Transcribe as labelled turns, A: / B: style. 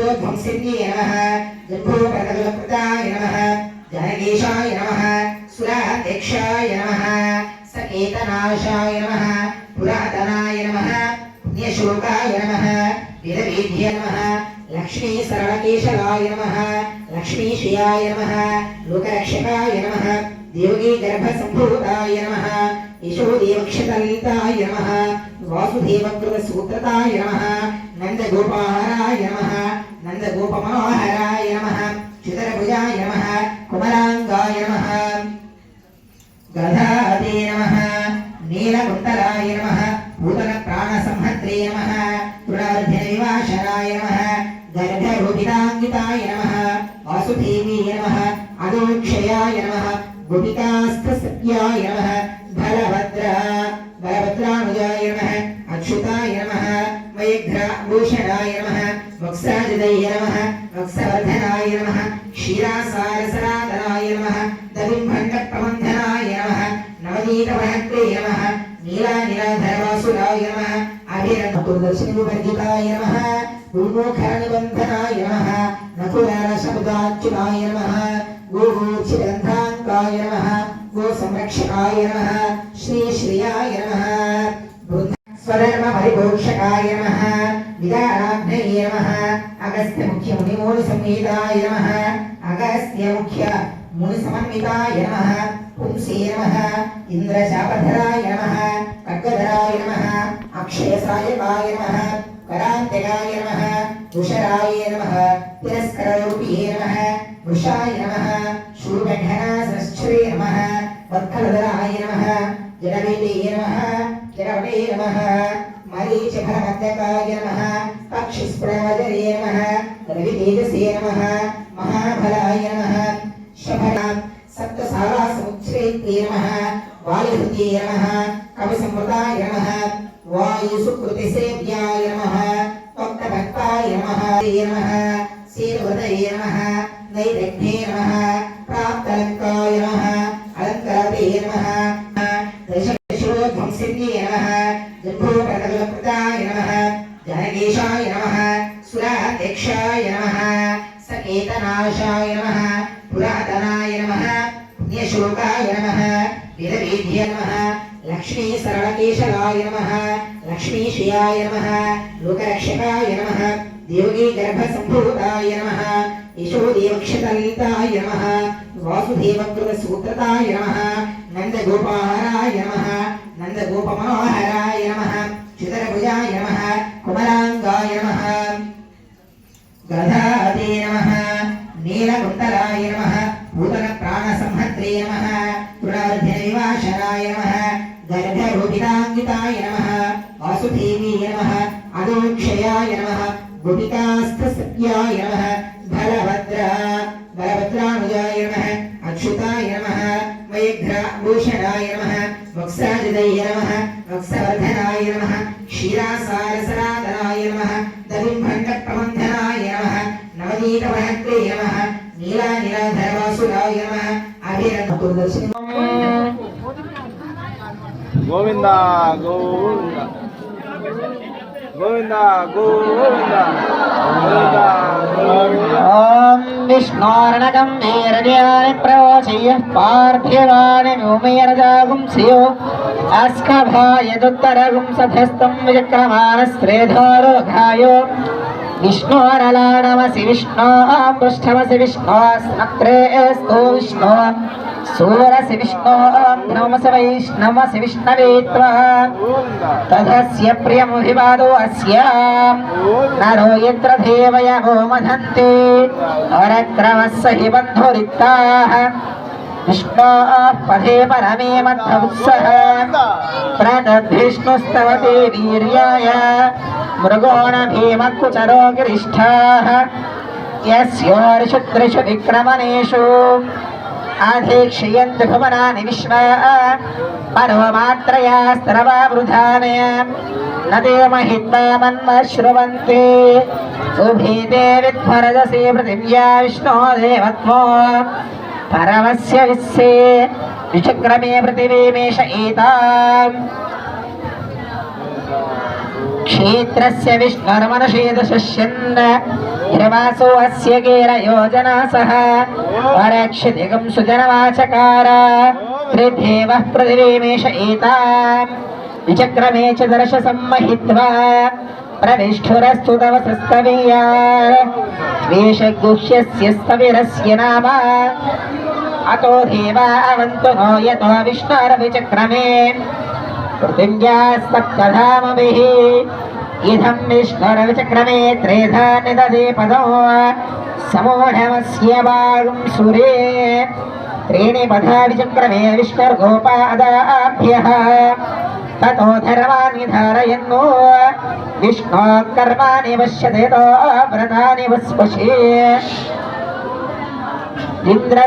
A: शिरोध्वंसिन्ये नमः जम्बूफलकल्पकृताय नमः जनकेशाय नमः सुराध्यक्षाय नमः सकेतनाशाय नमः पुरातनाय नमः पुण्यशोकाय नमः वेदवेद्याय नमः लक्ष्मी सरलकेशवाय नमः लक्ष्मीश्रियाय नमः लोकरक्षकाय नमः देवगी गर्भसम्भूताय नमः यशोदेवक्षतलिताय नमः वासुदेवकृतसूत्रताय नमः नन्दगोपाहाराय नमः नन्दगोपमनोहराय नमः चितरभुजाय नमः कुमलाङ्गाय नमः गदाधे नमः नीलकुन्तलाय नमः भूतलप्राणसंहत्रे नमः तृणार्ध्यनिवासनाय नमः गर्भरूपिताङ्गिताय नमः वासुदेवी नमः अदोक्षयाय नमः गोपिकास्त्रसत्याय नमः बलभद्रानुजाय नमः अच्युताय नमः मयघ्रभूषणाय नमः वक्साजिदय नमः वक्सवर्धनाय नमः क्षीरासारसनातनाय नमः दविम्भण्डप्रबन्धनाय नमः नवनीतमहत्रे नमः नीलानिलाधरवासुराय नमः अभिरदर्शनिवर्जिताय नमः गुरुमुखरनिबन्धनाय नमः नकुलरसमुदाच्युताय नमः गोगोचिरन्धाङ्काय नमः गोसंरक्षकाय नमः श्रीश्रियाय नमः स्वधर्मपरिपोषकाय नमः विदाराग्नये नमः अगस्त्यमुख्यमुनिमूलसंहिताय नमः अगस्त्यमुख्यमुनिसमन्विताय नमः पुंसे नमः इन्द्रशापधराय नमः खड्गधराय नमः अक्षयसायकाय नमः करान्त्यकाय नमः तुषराय नमः तिरस्कररूपिये नमः वृषाय नमः शूर्पघ्नसश्रे नमः वत्खलधराय नमः जडवेदे नमः जडवटे नमः मरीचिफलमध्यकाय नमः पक्षिस्फुटवजरे नमः रवितेजसे नमः महाफलाय नमः शफला सप्तसारासमुच्छ्रेत्ये नमः वायुहृते नमः कविसंवृताय नमः वायुसुकृतिसेव्याय नमः भक्तभक्ताय नमः सेतुहृदये नमः नैरघ्ने नमः प्राप्तलङ्काय नमः अलङ्कारते नमः दशशिरोध्वंसिन्ये नमः जम्बूफलकल्पकृताय नमः जनकेशाय नमः सुराध्यक्षाय नमः सकेतनाशाय नमः पुरातनाय नमः पुण्यशोकाय नमः वेदवेद्याय नमः लक्ष्मी सरलकेशवाय नमः लक्ष्मीश्रियाय नमः लोकरक्षकाय नमः देवगी गर्भसम्भूताय नमः यशोदेवक्षतलिताय नमः वासुदेवकृतसूत्रताय नमः नन्दगोपाहाराय नमः नन्दगोपमनोहराय नमः चितरभुजाय नमः कुमलाङ्गाय नमः गदाधे नमः नीलकुन्तलाय नमः भूतलप्राणसंहत्रे नमः तृणार्ध्यनिवासनाय नमः गर्भरूपिताङ्गिताय नमः वासुदेवी नमः अदोक्षयाय नमः गोपिकास्त्रसत्याय नमः बलभद्रानुजाय नमः अच्युताय नमः मयघ्रभूषणाय नमः वक्साजिदय नमः वक्सवर्धनाय नमः क्षीरासारसनातनाय नमः दविम्भण्डप्रबन्धनाय नमः नवनीतमहत्रे नमः नीलानिलाधरवासुराय नमः अभिरदर्शनि
B: गोविंदा गोविंदा गोविंदा गोविंदा गोविंदा
C: ओम विष्णोर्णकं मेरण्यानि प्रवोचयः पार्थिवानि व्योमेरजागुं सियो अस्कभायदुत्तरगुं सधस्तं विचक्रमानस्त्रेधोरोघायो विष्णोरलाणमसि विष्णो पृष्ठमसि विष्णो स्नक्त्रेऽस्तो विष्णो सूरसि विष्णो नमसि वैष्णवसि विष्णवे त्वः तदस्य प्रियमभिवादो अस्याम् नरो यत्र देवयमो मधन्ते अरक्रमस्य हि बन्धुरिक्ताः विष्णोः पदे परमे मध्वत्सः प्रणद्विष्णुस्तवते वीर्याय मृगोणभीमकुचरो गिरिष्ठाः यस्योर्षु त्रिषु विक्रमणेषु आधेक्षयन्ति भुवनानि विश्वा पर्वमात्रया स्त्रवावृधानि न देवहित्वा मन्मश्रुवन्ति उभीते विध्वरजसे पृथिव्या विष्णो देवत्वो परमस्य विस्से विचक्रमे पृथिवीमेष एताम् क्षेत्रस्य विष्णुर्मनुषेदशस्यन् హిరవాసో అస్య గీరయోజనా సహ వరక్షితికం సుజనవాచకార త్రిదేవ పృథివీమేష ఏతాం విచక్రమే చ దర్శ సమ్మహిత్వా ప్రవిష్ఠురస్తు తవ సస్తవీయా వేషగుహ్యస్య స్తవిరస్య నామ అతో దేవా అవంతు నో యతో విష్ణుర్విచక్రమే పృథివ్యాస్తప్తధామభిః ఇదం విష్ణుర్విచక్రమే త్రేధా నిదదే పదో సమూఢమస్య వాగుం సురే త్రీణి పదా విచక్రమే విష్ణుర్గోపాదాభ్యః తతో ధర్మాన్ని ధారయన్నో విష్ణో కర్మాణి పశ్యతే తో వ్రతాని వస్పశే ఇంద్ర